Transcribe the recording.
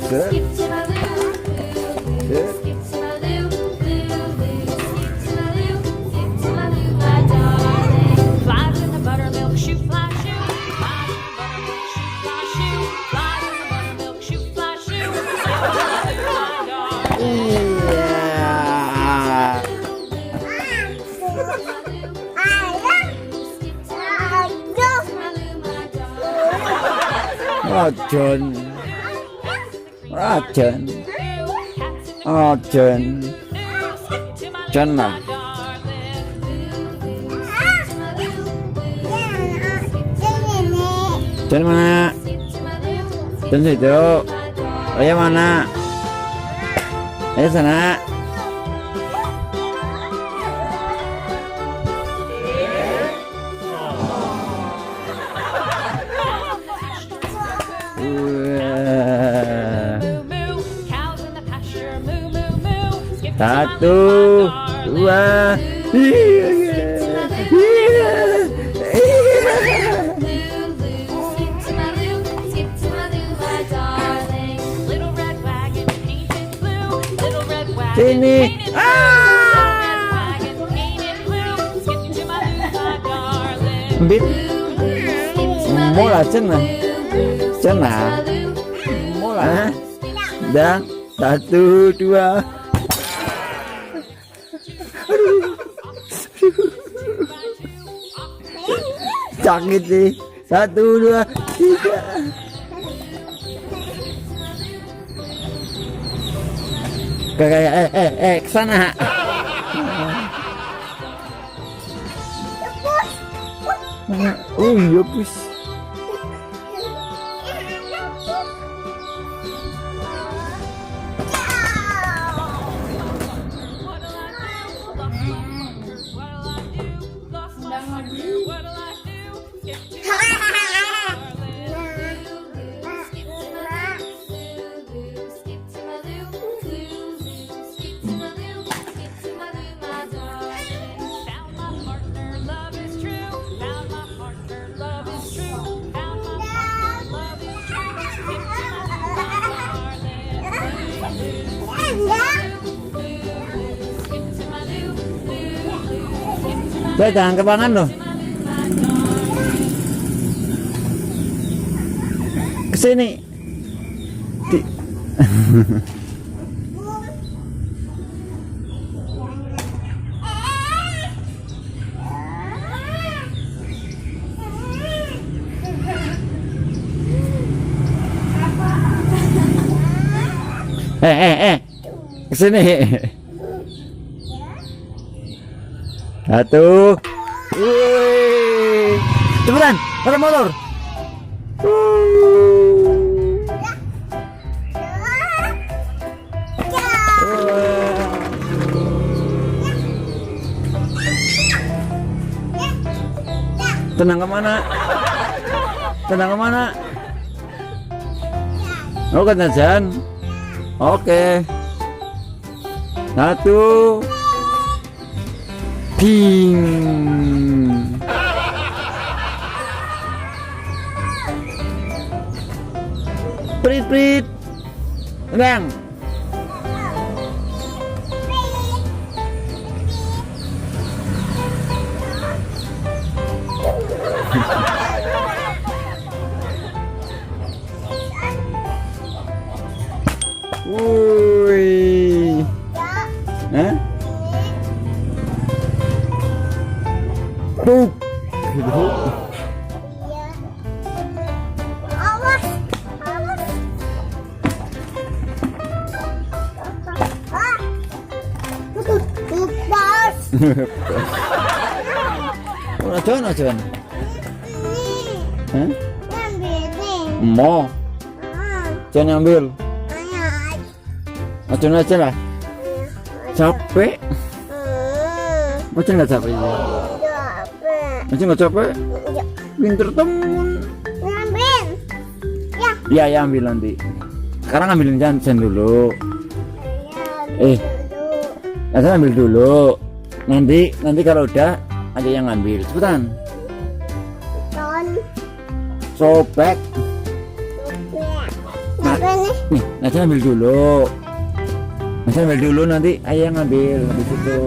Set. Skip to my loo, Set. skip to my loo, loo, loo. Skip to my loo, my darling. Flies in the buttermilk shoe, fly shoe. Flies in the buttermilk shoe, fly shoe. Flies in the buttermilk shoe, fly shoe. Skip to my loo, my darling. Iya. Rajon. Rajon. Rajon. Jon lah. Jon mana? Jon situ. Ayah mana? Ayah sana. Satu, dua, sini. Bit, mola cina, cina, mola. Dah, satu, dua. Sakit sih. Satu, dua, tiga. Kayak kesana. Oh iya pus. Saya jangan kebangan loh. Kesini. Kesini. Satu. Wih. Cepetan, pada motor. Tenang kemana? Tenang kemana? Oh kan jajan. Oke. Satu. Ping. Prit prit. Bang. Woi. Hah? Tuh. Awas, awas. Bas. Jon, Jon. Hah? Ambil nih. Mau. Jon ambil. Jon aja lah. Capek. Jon nggak capek ya? Capek. Jon nggak capek? Pinter temen. Ambil. Ya. Iya ya ambil nanti. Sekarang ambilin Jon dulu. Saya ambil dulu. Nanti kalau udah ada yang ngambil. Cepetan. Jon. Sobek. Sobek. Apa nih? Nih, nanti ambil dulu. Nanti ambil dulu, nanti ayah yang ambil. Habis itu